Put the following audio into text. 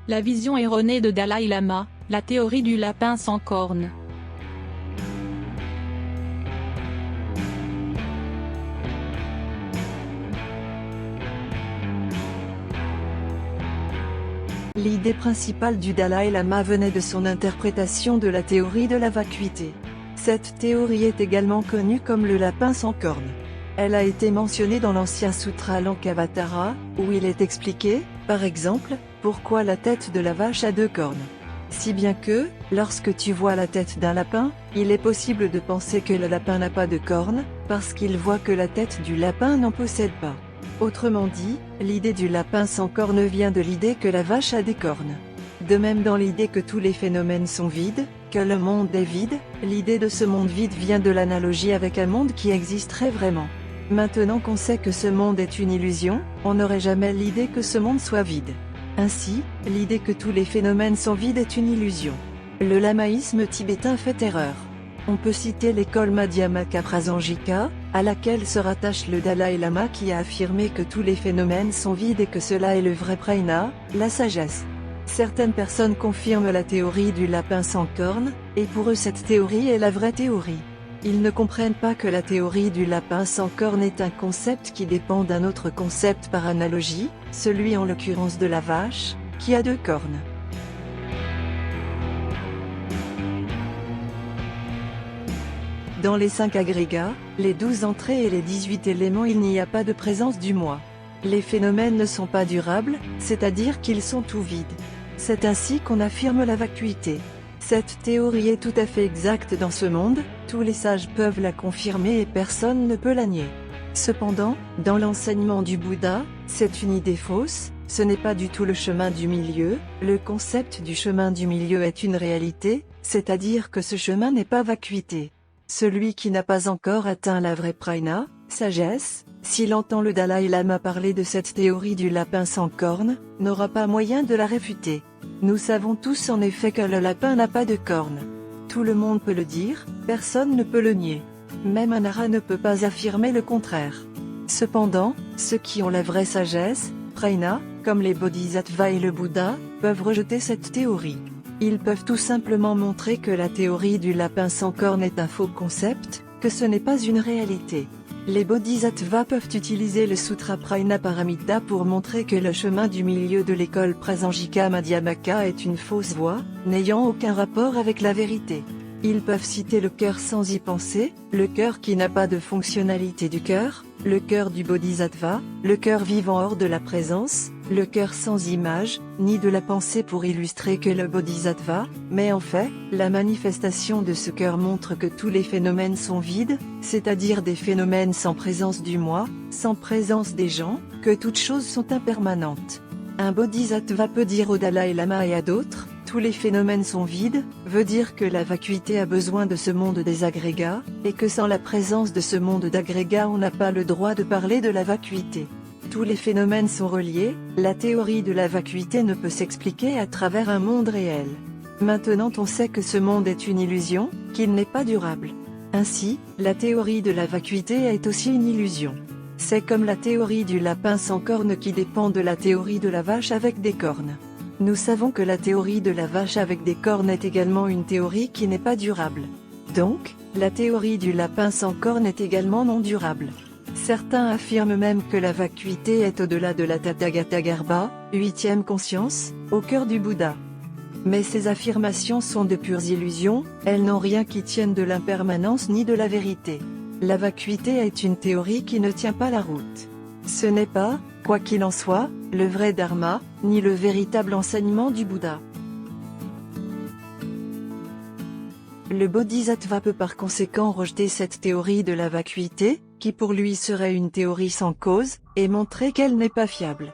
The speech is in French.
La vision erronée de Dalai Lama, la théorie du lapin sans cornes. L'idée principale du Dalai Lama venait de son interprétation de la théorie de la vacuité. Cette théorie est également connue comme le lapin sans cornes. Elle a été mentionnée dans l'ancien sutra Lankavatara, où il est expliqué, par exemple, pourquoi la tête de la vache a 2 cornes. Si bien que, lorsque tu vois la tête d'un lapin, il est possible de penser que le lapin n'a pas de cornes, parce qu'il voit que la tête du lapin n'en possède pas. Autrement dit, l'idée du lapin sans cornes vient de l'idée que la vache a des cornes. De même dans l'idée que tous les phénomènes sont vides, que le monde est vide, l'idée de ce monde vide vient de l'analogie avec un monde qui existerait vraiment. Maintenant qu'on sait que ce monde est une illusion, on n'aurait jamais l'idée que ce monde soit vide. Ainsi, l'idée que tous les phénomènes sont vides est une illusion. Le lamaïsme tibétain fait erreur. On peut citer l'école Madhyamaka Prasanjika, à laquelle se rattache le Dalai Lama qui a affirmé que tous les phénomènes sont vides et que cela est le vrai prajna, la sagesse. Certaines personnes confirment la théorie du lapin sans cornes, et pour eux cette théorie est la vraie théorie. Ils ne comprennent pas que la théorie du lapin sans cornes est un concept qui dépend d'un autre concept par analogie, celui en l'occurrence de la vache, qui a 2 cornes. Dans les 5 agrégats, les 12 entrées et les 18 éléments, il n'y a pas de présence du moi. Les phénomènes ne sont pas durables, c'est-à-dire qu'ils sont tout vides. C'est ainsi qu'on affirme la vacuité. Cette théorie est tout à fait exacte dans ce monde, tous les sages peuvent la confirmer et personne ne peut la nier. Cependant, dans l'enseignement du Bouddha, c'est une idée fausse, ce n'est pas du tout le chemin du milieu, le concept du chemin du milieu est une réalité, c'est-à-dire que ce chemin n'est pas vacuité. Celui qui n'a pas encore atteint la vraie prajna, sagesse, s'il entend le Dalai Lama parler de cette théorie du lapin sans cornes, n'aura pas moyen de la réfuter. Nous savons tous en effet que le lapin n'a pas de cornes. Tout le monde peut le dire, personne ne peut le nier. Même un ara ne peut pas affirmer le contraire. Cependant, ceux qui ont la vraie sagesse, prajna, comme les bodhisattvas et le Bouddha, peuvent rejeter cette théorie. Ils peuvent tout simplement montrer que la théorie du lapin sans cornes est un faux concept, que ce n'est pas une réalité. Les bodhisattvas peuvent utiliser le sutra Prajna Paramita pour montrer que le chemin du milieu de l'école Prasanjika Madhyamaka est une fausse voie, n'ayant aucun rapport avec la vérité. Ils peuvent citer le cœur sans y penser, le cœur qui n'a pas de fonctionnalité du cœur, le cœur du bodhisattva, le cœur vivant hors de la présence, le cœur sans image, ni de la pensée pour illustrer que le bodhisattva, mais en fait, la manifestation de ce cœur montre que tous les phénomènes sont vides, c'est-à-dire des phénomènes sans présence du moi, sans présence des gens, que toutes choses sont impermanentes. Un bodhisattva peut dire au Dalai Lama et à d'autres, tous les phénomènes sont vides, veut dire que la vacuité a besoin de ce monde des agrégats, et que sans la présence de ce monde d'agrégats on n'a pas le droit de parler de la vacuité. Tous les phénomènes sont reliés, la théorie de la vacuité ne peut s'expliquer à travers un monde réel. Maintenant on sait que ce monde est une illusion, qu'il n'est pas durable. Ainsi, la théorie de la vacuité est aussi une illusion. C'est comme la théorie du lapin sans cornes qui dépend de la théorie de la vache avec des cornes. Nous savons que la théorie de la vache avec des cornes est également une théorie qui n'est pas durable. Donc, la théorie du lapin sans cornes est également non durable. Certains affirment même que la vacuité est au-delà de la Tathagata Garbha, 8e conscience, au cœur du Bouddha. Mais ces affirmations sont de pures illusions, elles n'ont rien qui tienne de l'impermanence ni de la vérité. La vacuité est une théorie qui ne tient pas la route. Ce n'est pas, quoi qu'il en soit, le vrai dharma, ni le véritable enseignement du Bouddha. Le bodhisattva peut par conséquent rejeter cette théorie de la vacuité, qui pour lui serait une théorie sans cause, et montrer qu'elle n'est pas fiable.